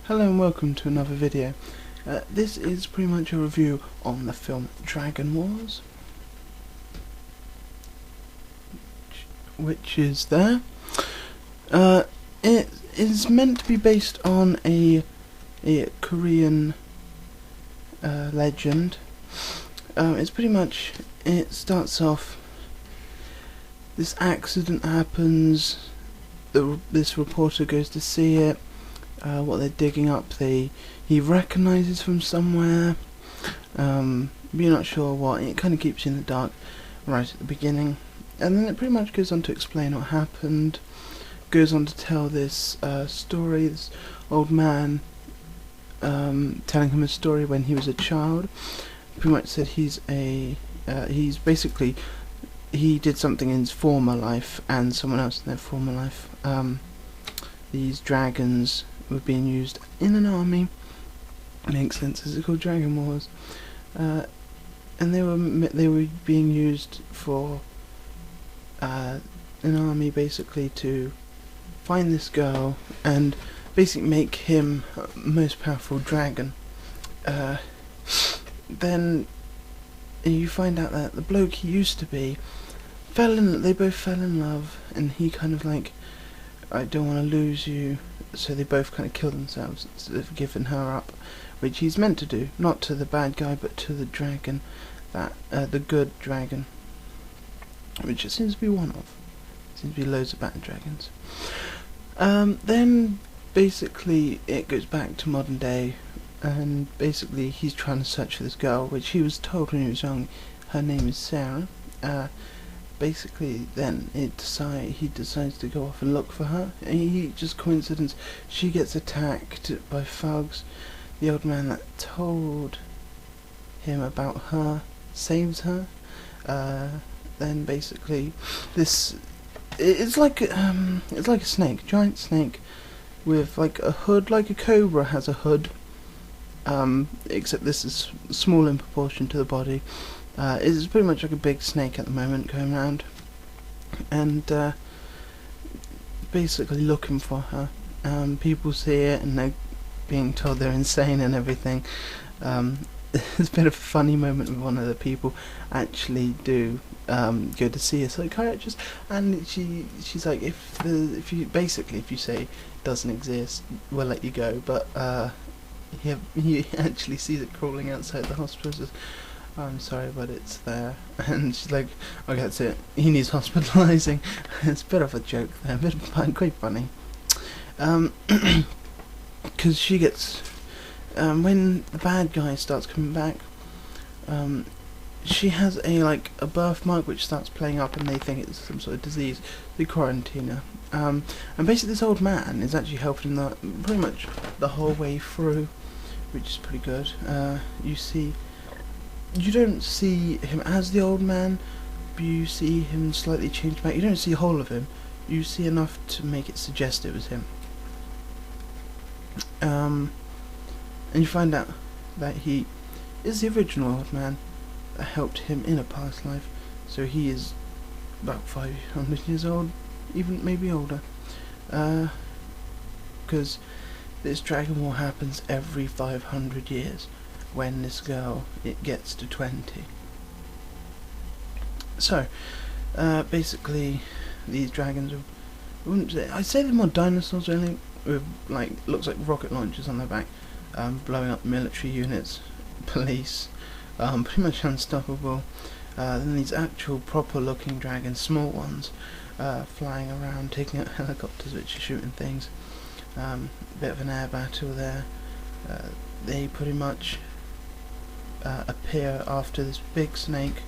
Hello and welcome to another video. This is pretty much a review on the film Dragon Wars, which is there. It is meant to be based on a Korean legend. It's pretty much, it starts off, this accident happens, this reporter goes to see it. What they're digging up, he recognises from somewhere. You're not sure what. It kind of keeps you in the dark right at the beginning, and then it pretty much goes on to explain what happened. Goes on to tell this story. This old man telling him a story when he was a child. Pretty much said he's basically, he did something in his former life and someone else in their former life. These dragons were being used in an army. Makes sense, it's called Dragon Wars, and they were being used for an army, basically to find this girl and basically make him most powerful dragon. Then you find out that the bloke he used to be they both fell in love, and he kind of like, I don't want to lose you, so they both kind of kill themselves instead of giving her up, which he's meant to do, not to the bad guy but to the dragon, the good dragon, which it seems to be one of. Seems to be loads of bad dragons. Then basically it goes back to modern day, and basically he's trying to search for this girl, which he was told when he was young her name is Sarah. Basically then he decides to go off and look for her, and he just coincidence, she gets attacked by thugs. The old man that told him about her saves her. Then basically it's like a snake, giant snake with like a hood, like a cobra has a hood, except this is small in proportion to the body. It's pretty much like a big snake at the moment going around, and basically looking for her. People see it and they're being told they're insane and everything. There's a bit of a funny moment with one of the people actually do go to see a psychiatrist, and she's like, if you say it doesn't exist, we'll let you go, but he actually sees it crawling outside the hospital. Says, I'm sorry, but it's there. And she's like, okay, that's it. He needs hospitalising. It's a bit of a joke there, quite funny. Because she gets, when the bad guy starts coming back, she has a birthmark which starts playing up, and they think it's some sort of disease. They quarantine her. And basically this old man is actually helping them pretty much the whole way through, which is pretty good. You don't see him as the old man, but you see him slightly changed back. You don't see the whole of him. You see enough to make it suggest it was him. And you find out that he is the original old man that helped him in a past life. So he is about 500 years old, even maybe older. Because this Dragon War happens every 500 years. When this girl, it gets to 20. So, basically, these dragons are, I'd say they're more dinosaurs really, with looks like rocket launchers on their back, blowing up military units, police, pretty much unstoppable. Then these actual proper looking dragons, small ones, flying around, taking out helicopters which are shooting things. Bit of an air battle there. They pretty much appear after this big snake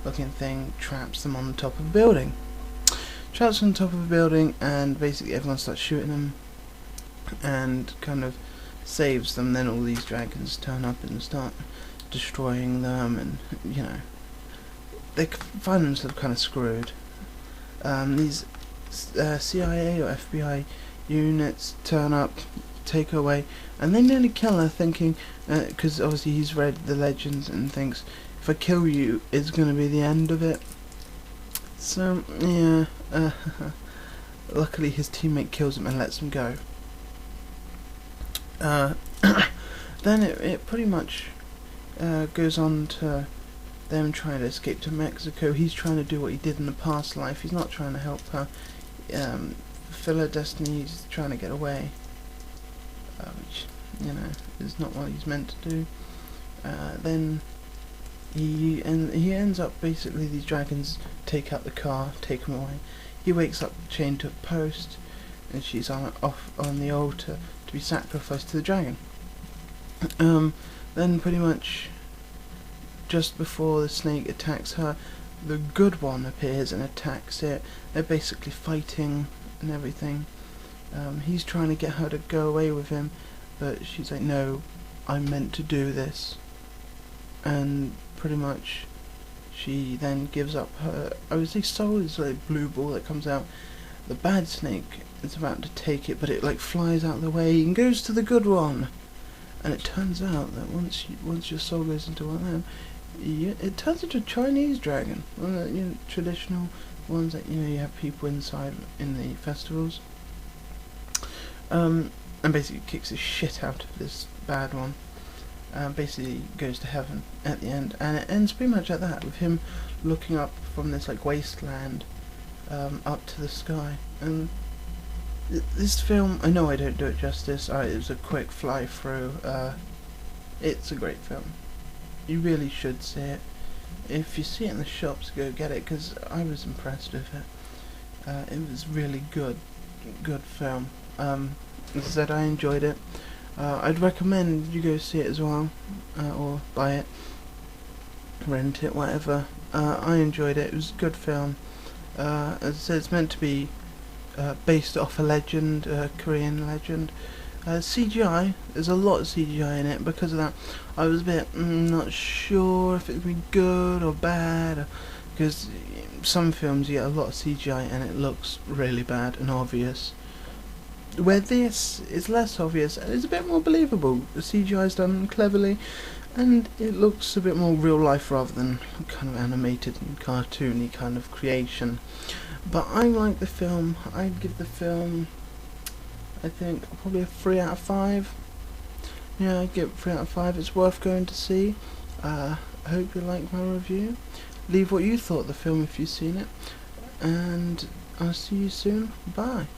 looking thing traps them on the top of a building. And basically everyone starts shooting them and kind of saves them. Then all these dragons turn up and start destroying them, and they find themselves kind of screwed. These CIA or FBI units turn up, take her away, and they nearly kill her, thinking, because obviously he's read the legends and thinks, if I kill you, it's going to be the end of it. So, yeah, luckily his teammate kills him and lets him go. Uh, then it pretty much goes on to them trying to escape to Mexico. He's trying to do what he did in the past life. He's not trying to help her fulfill her destiny. He's trying to get away, which, you know, is not what he's meant to do. Then he ends up, basically these dragons take out the car, take him away. He wakes up chained to a post, and she's off on the altar to be sacrificed to the dragon. Then pretty much just before the snake attacks her, the good one appears and attacks it. They're basically fighting and everything. He's trying to get her to go away with him, but she's like, no, I'm meant to do this. And pretty much she then gives up her, I would say, soul is like a blue ball that comes out. The bad snake is about to take it, but it like flies out of the way and goes to the good one. And it turns out that once your soul goes into one of them, it turns into a Chinese dragon, one of the traditional ones that you have people inside in the festivals. And basically kicks the shit out of this bad one. Basically goes to heaven at the end, and it ends pretty much at that, with him looking up from this like wasteland up to the sky. And this film, I know I don't do it justice. It was a quick fly through. It's a great film. You really should see it. If you see it in the shops, go get it, because I was impressed with it. It was really good film. As I said, I enjoyed it. I'd recommend you go see it as well, or buy it, rent it, whatever. I enjoyed it. It was a good film. As I said, it's meant to be based off a legend, a Korean legend. CGI, there's a lot of CGI in it. Because of that, I was a bit not sure if it would be good or bad, because some films you get a lot of CGI and it looks really bad and obvious. Where this is less obvious and it's a bit more believable. The CGI is done cleverly, and it looks a bit more real life rather than kind of animated and cartoony kind of creation. But I like the film. I'd give the film, I think, probably a 3 out of 5. Yeah, I'd give it 3 out of 5. It's worth going to see. I hope you like my review. Leave what you thought of the film if you've seen it. And I'll see you soon. Bye.